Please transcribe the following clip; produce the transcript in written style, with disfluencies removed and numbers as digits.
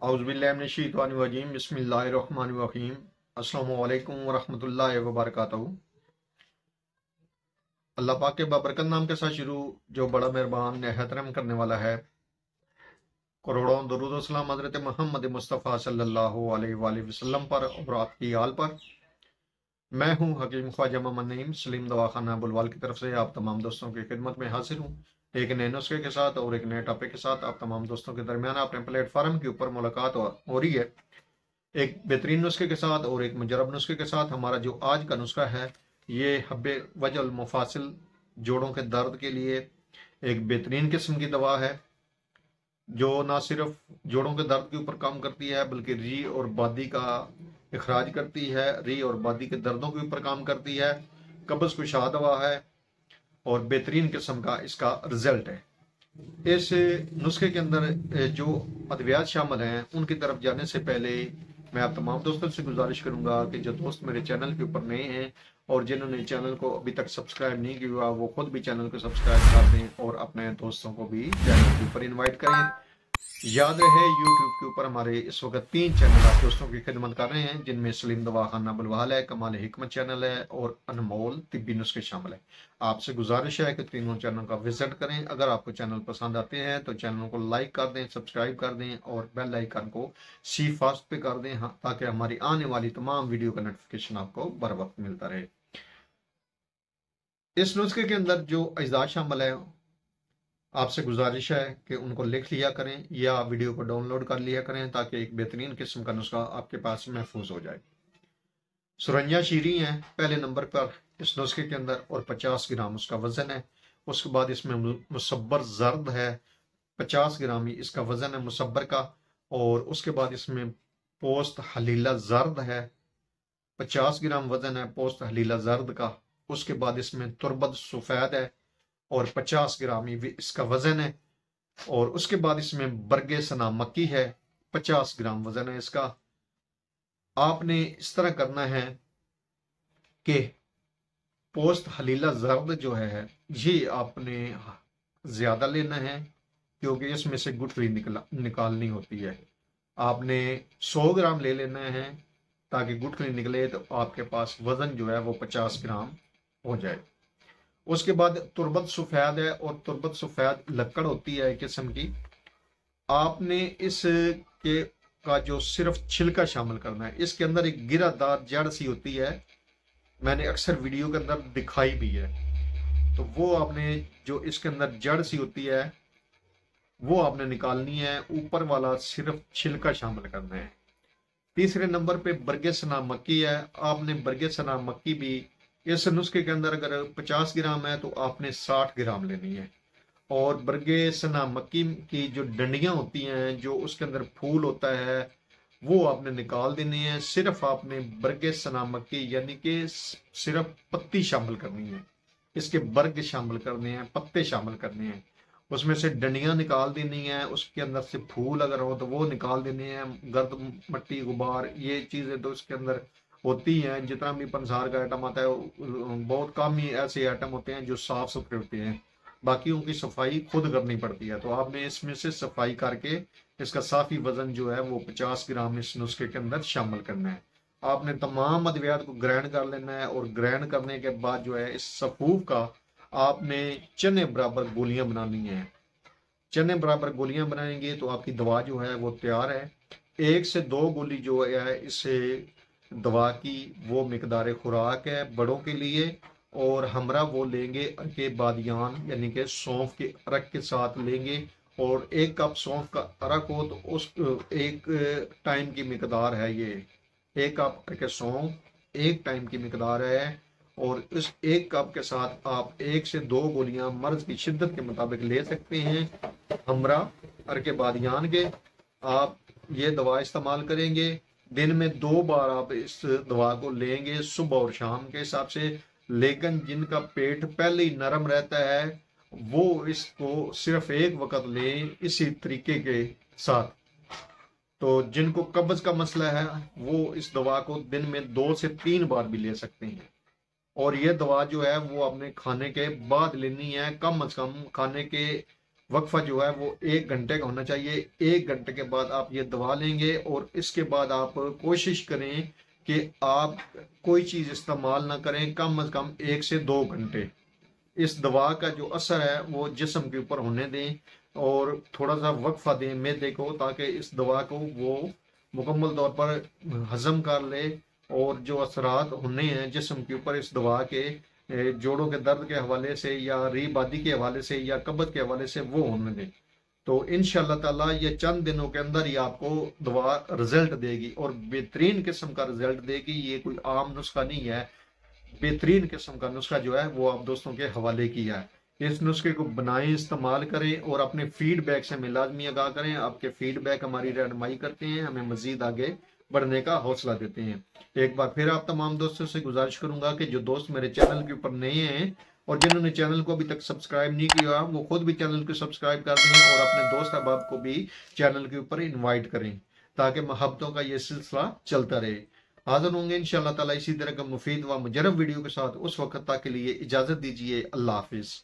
औज़ुबिल्लाहि बिस्मिल्लाहिर्रहमानिर्रहीम। अस्सलामु अलैकुम वरहमतुल्लाहि वबरकातुहू। अल्लाह पाक के बाबरकत नाम के साथ शुरू, जो बड़ा मेहरबान निहायत रहम करने वाला है। करोड़ों दरूद व सलाम हज़रत मोहम्मद मुस्तफ़ा सल्लल्लाहु अलैहि वसल्लम पर और आपकी आल पर। मैं हूँ हकीम ख्वाजा मोहम्मद नईम सलीम दवाखाना बुलवाल की तरफ से आप तमाम दोस्तों की खिदमत में हाजिर हूँ, एक नए नुस्खे के साथ और एक नए टॉपिक के साथ। आप तमाम दोस्तों के दरमियान अपने प्लेटफार्म के ऊपर मुलाकात हो रही है, एक बेहतरीन नुस्खे के साथ और एक मुजरब नुस्खे के साथ। हमारा जो आज का नुस्खा है, ये हब्बे वजल मुफासिल, जोड़ों के दर्द के लिए एक बेहतरीन किस्म की दवा है, जो ना सिर्फ जोड़ों के दर्द के ऊपर काम करती है बल्कि री और बादी का इखराज करती है, री और बादी के दर्दों के ऊपर काम करती है। कब्ज कुशा दवा है और बेहतरीन किस्म का इसका रिजल्ट है। इस नुस्खे के अंदर जो अद्वियात शामिल हैं, उनकी तरफ जाने से पहले मैं आप तमाम दोस्तों से गुजारिश करूंगा कि जो दोस्त मेरे चैनल के ऊपर नए हैं और जिन्होंने चैनल को अभी तक सब्सक्राइब नहीं किया हुआ, वो खुद भी चैनल को सब्सक्राइब कर दें और अपने दोस्तों को भी चैनल के ऊपर इन्वाइट करें। याद रहे, यूट्यूब के ऊपर हमारे इस वक्त 3 चैनल आप दोस्तों की खिदमत कर रहे हैं, जिनमें सलीम दवाखाना बुलवाल है, कमाल हिकमत चैनल है और अनमोल तिब्बी नुस्खे शामिल है। आपसे गुजारिश है कि तीनों चैनल का विजिट करें। अगर आपको चैनल पसंद आते हैं तो चैनल को लाइक कर दें, सब्सक्राइब कर दें और बेल आइकन को सी फास्ट पे कर दें, ताकि हमारी आने वाली तमाम वीडियो का नोटिफिकेशन आपको बर वक्त मिलता रहे। इस नुस्खे के अंदर जो अज्जा शामिल है, आपसे गुजारिश है कि उनको लिख लिया करें या वीडियो को डाउनलोड कर लिया करें, ताकि एक बेहतरीन किस्म का नुस्खा आपके पास महफूज हो जाए। सुरंजा शीरी है पहले नंबर पर इस नुस्खे के अंदर और 50 ग्राम उसका वजन है। उसके बाद इसमें मुसब्बर जर्द है, 50 ग्राम ही इसका वजन है मुसब्बर का। और उसके बाद इसमें पोस्त हलीला जर्द है, 50 ग्राम वजन है पोस्त हलीला जर्द का। उसके बाद इसमें तुरबत सफेद है और 50 ग्राम ही इसका वजन है। और उसके बाद इसमें बरगे सना मक्की है, 50 ग्राम वजन है इसका। आपने इस तरह करना है कि पोस्त हलीला जर्द जो है, ये आपने ज्यादा लेना है, क्योंकि इसमें से गुठली निकालनी होती है। आपने 100 ग्राम ले लेना है ताकि गुठली निकले, तो आपके पास वजन जो है वो 50 ग्राम हो जाए। उसके बाद तुरबत सफेद है, और तुरबत सफेद लक्कड़ होती है एक किस्म की। आपने इस के का जो सिर्फ छिलका शामिल करना है। इसके अंदर एक गिरादार जड़ सी होती है, मैंने अक्सर वीडियो के अंदर दिखाई भी है। तो वो आपने जो इसके अंदर जड़ सी होती है वो आपने निकालनी है, ऊपर वाला सिर्फ छिलका शामिल करना है। तीसरे नंबर पे बरगे सना मक्की है। आपने बरगे सना मक्की भी इस नुस्खे के अंदर अगर 50 ग्राम है तो आपने 60 ग्राम लेनी है। और बरगे सना मक्की की जो डंडियां होती हैं, जो उसके अंदर फूल होता है, वो आपने निकाल देनी है। सिर्फ आपने बरगे सना मक्की यानी कि सिर्फ पत्ती शामिल करनी है, इसके बर्ग शामिल करने हैं, पत्ते शामिल करने हैं। उसमें से डंडियां निकाल देनी है, उसके अंदर से फूल अगर हो तो वो निकाल देने हैं। गर्द मट्टी गुबार ये चीजें तो इसके अंदर होती हैं। जितना भी पंसार का आइटम आता है, बहुत कम ही ऐसे आइटम होते हैं जो साफ सुथरे होते हैं, बाकी उनकी सफाई खुद करनी पड़ती है। तो आपने इसमें से सफाई करके इसका साफी वजन जो है वो 50 ग्राम इस नुस्खे के अंदर शामिल करना है। आपने तमाम अद्वियात को ग्राइंड कर लेना है, और ग्राइंड करने के बाद जो है इस सफूफ का आपने चने बराबर गोलियां बनानी है। चने बराबर गोलियां बनाएंगे तो आपकी दवा जो है वो तैयार है। 1 से 2 गोली जो है इससे दवा की वो मिकदार खुराक है बड़ों के लिए। और हमरा वो लेंगे के बादियान यानी कि सौंफ के अरक के साथ लेंगे। और 1 कप सौंफ का अरक हो तो उस 1 टाइम की मिकदार है ये। 1 कप के सौंफ 1 टाइम की मिकदार है। और इस 1 कप के साथ आप 1 से 2 गोलियां मर्ज की शिद्दत के मुताबिक ले सकते हैं। हमरा अरके बादियान के आप ये दवा इस्तेमाल करेंगे। दिन में 2 बार आप इस दवा को लेंगे, सुबह और शाम के हिसाब से। लेकिन जिनका पेट पहले ही नरम रहता है वो इसको सिर्फ 1 वक्त लें इसी तरीके के साथ। तो जिनको कब्ज का मसला है वो इस दवा को दिन में 2 से 3 बार भी ले सकते हैं। और ये दवा जो है वो अपने खाने के बाद लेनी है, कम अज कम खाने के वक्फा जो है वो 1 घंटे का होना चाहिए। 1 घंटे के बाद आप ये दवा लेंगे और इसके बाद आप कोशिश करें कि आप कोई चीज़ इस्तेमाल ना करें कम अज़ कम 1 से 2 घंटे। इस दवा का जो असर है वो जिस्म के ऊपर होने दें और थोड़ा सा वक्फा दें मैदे को, ताकि इस दवा को वो मुकम्मल तौर पर हजम कर ले और जो असरात होने हैं जिस्म के ऊपर इस दवा के, जोड़ों के दर्द के हवाले से या रीबादी के हवाले से या कब्ज के हवाले से, वो होने दें। तो इंशाल्लाह ताला ये चंद दिनों के अंदर ही आपको दवा रिजल्ट देगी और बेहतरीन किस्म का रिजल्ट देगी। ये कोई आम नुस्खा नहीं है, बेहतरीन किस्म का नुस्खा जो है वो आप दोस्तों के हवाले किया है। इस नुस्खे को बनाएं, इस्तेमाल करें और अपने फीडबैक से हमें लाजमी आगाह करें। आपके फीडबैक हमारी रहनुमाई करते हैं, हमें मजीद आगे बढ़ने का हौसला देते हैं। एक बार फिर आप तमाम दोस्तों से गुजारिश करूंगा कि जो दोस्त मेरे चैनल के ऊपर नए हैं और जिन्होंने चैनल को अभी तक सब्सक्राइब नहीं किया, वो खुद भी चैनल को सब्सक्राइब कर दें और अपने दोस्त अहबाब को भी चैनल के ऊपर इन्वाइट करें, ताकि मोहब्बतों का ये सिलसिला चलता रहे। हाजिर होंगे इंशाअल्लाह ताला इसी तरह का मुफीद व मुजरब वीडियो के साथ। उस वक्त तक के लिए इजाजत दीजिए। अल्लाह हाफिज।